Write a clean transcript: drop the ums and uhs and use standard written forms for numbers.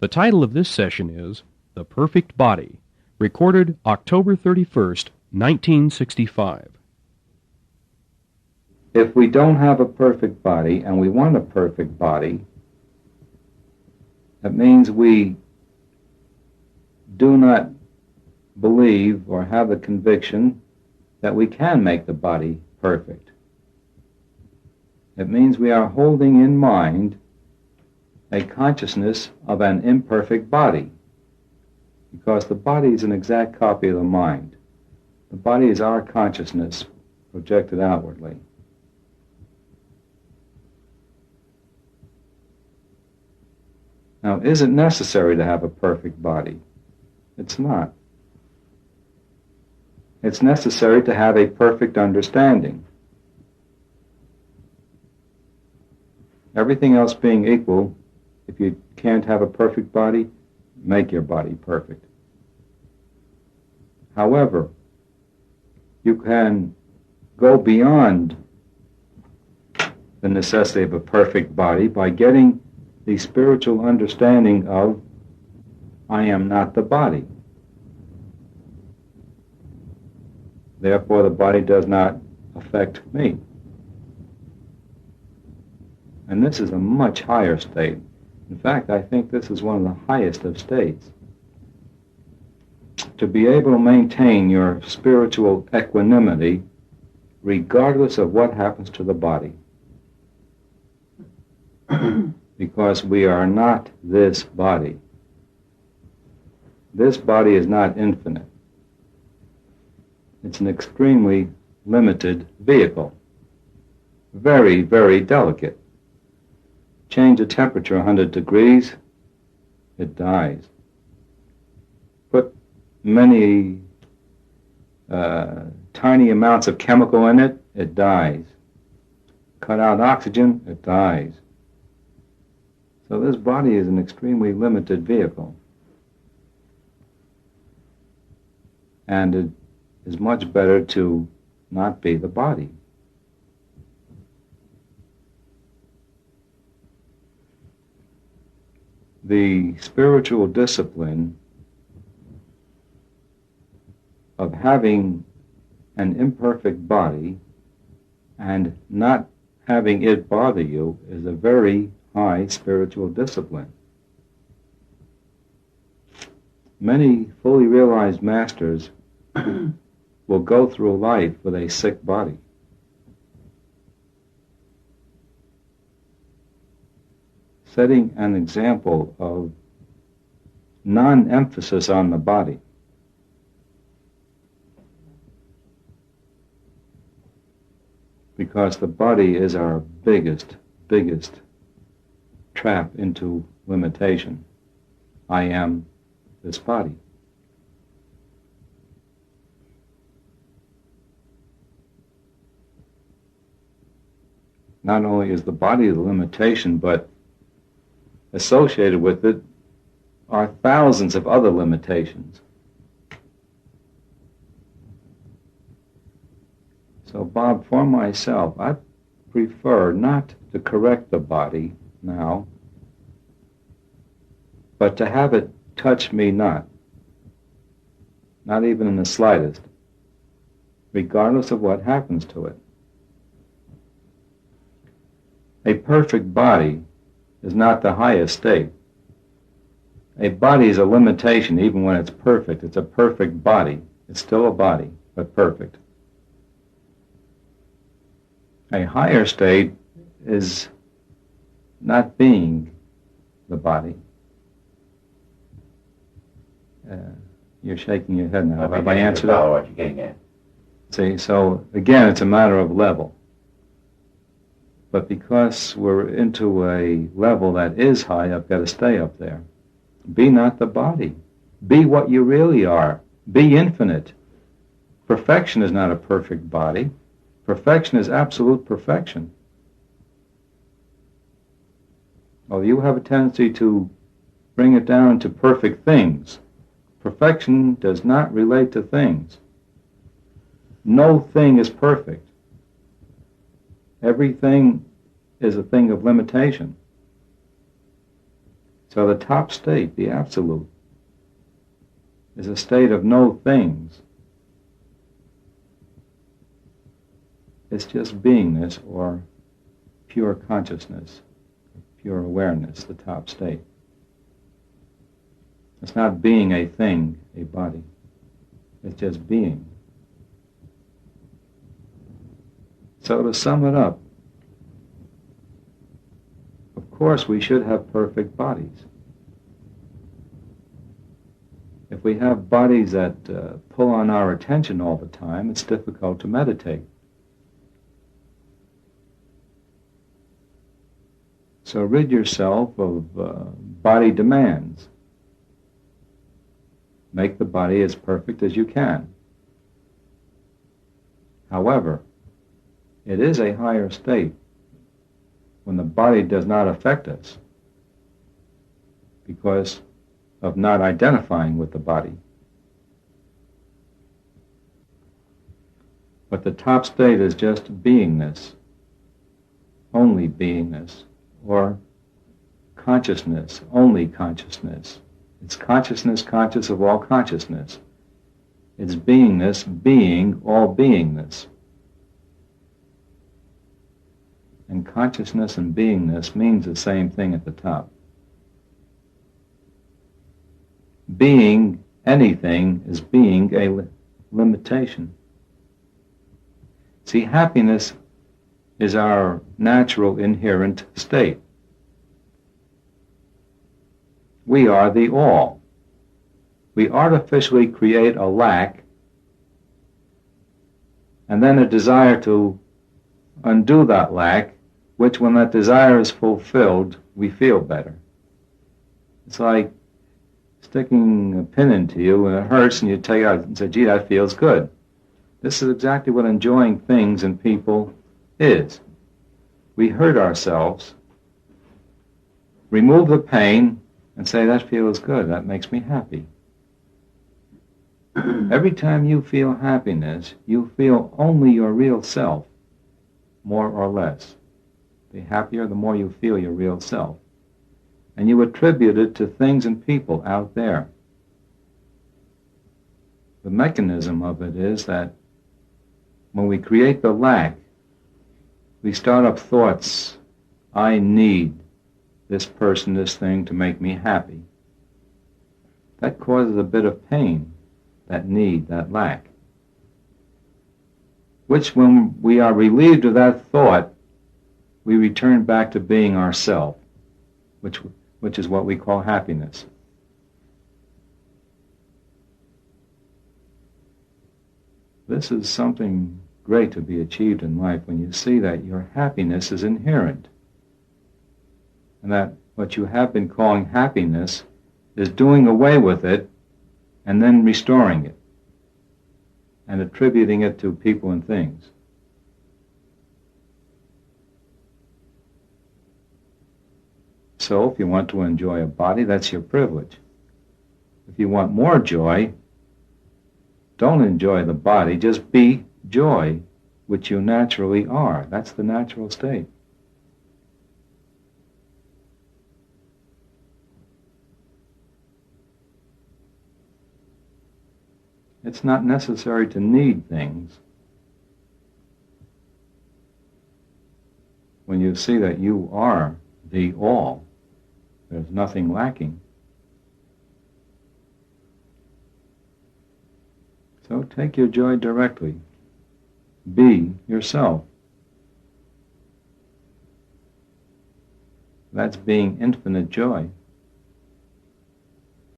The title of this session is The Perfect Body, recorded October 31st, 1965. If we don't have a perfect body and we want a perfect body, that means we do not believe or have the conviction that we can make the body perfect. It means we are holding in mind a consciousness of an imperfect body, because the body is an exact copy of the mind. The body is our consciousness projected outwardly. Now, is it necessary to have a perfect body? It's not. It's necessary to have a perfect understanding. Everything else being equal, if you can't have a perfect body, make your body perfect. However, you can go beyond the necessity of a perfect body by getting the spiritual understanding of I am not the body. Therefore, the body does not affect me. And this is a much higher state. In fact, I think this is one of the highest of states. To be able to maintain your spiritual equanimity regardless of what happens to the body. Because we are not this body. This body is not infinite. It's an extremely limited vehicle. Very, very delicate. Change the temperature 100 degrees, it dies. Put many tiny amounts of chemical in it, it dies. Cut out oxygen, it dies. So this body is an extremely limited vehicle. And it is much better to not be the body. The spiritual discipline of having an imperfect body and not having it bother you is a very high spiritual discipline. Many fully realized masters will go through life with a sick body. Setting an example of non-emphasis on the body. Because the body is our biggest trap into limitation. I am this body. Not only is the body the limitation, but associated with it are thousands of other limitations. So, Bob, for myself, I prefer not to correct the body now, but to have it touch me not even in the slightest, regardless of what happens to it. A perfect body is not the highest state. A body is a limitation even when it's perfect. It's a perfect body. It's still a body, but perfect. A higher state is not being the body. You're shaking your head now. Have I answered that? What you're getting at. See, so again, it's a matter of level. But because we're into a level that is high, I've got to stay up there. Be not the body. Be what you really are. Be infinite. Perfection is not a perfect body. Perfection is absolute perfection. Well, you have a tendency to bring it down to perfect things. Perfection does not relate to things. No thing is perfect. Everything is a thing of limitation. So the top state, the absolute, is a state of no things. It's just beingness or pure consciousness, pure awareness, the top state. It's not being a thing, a body. It's just being. So to sum it up, of course we should have perfect bodies. If we have bodies that pull on our attention all the time, it's difficult to meditate. So rid yourself of body demands. Make the body as perfect as you can. However, it is a higher state when the body does not affect us because of not identifying with the body. But the top state is just beingness, only beingness, or consciousness, only consciousness. It's consciousness conscious of all consciousness. It's beingness being all beingness. And consciousness and beingness means the same thing at the top. Being anything is being a limitation. See, happiness is our natural inherent state. We are the all. We artificially create a lack and then a desire to undo that lack, which when that desire is fulfilled, we feel better. It's like sticking a pin into you and it hurts and you take it out and say, gee, that feels good. This is exactly what enjoying things and people is. We hurt ourselves, remove the pain, and say, that feels good, that makes me happy. Every time you feel happiness, you feel only your real self, more or less. The happier, the more you feel your real self. And you attribute it to things and people out there. The mechanism of it is that when we create the lack, we start up thoughts, I need this person, this thing to make me happy. That causes a bit of pain, that need, that lack. Which when we are relieved of that thought, we return back to being ourself, which is what we call happiness. This is something great to be achieved in life when you see that your happiness is inherent. And that what you have been calling happiness is doing away with it and then restoring it and attributing it to people and things. So if you want to enjoy a body, that's your privilege. If you want more joy, don't enjoy the body, just be joy, which you naturally are. That's the natural state. It's not necessary to need things. When you see that you are the all, there's nothing lacking. So take your joy directly. Be yourself. That's being infinite joy.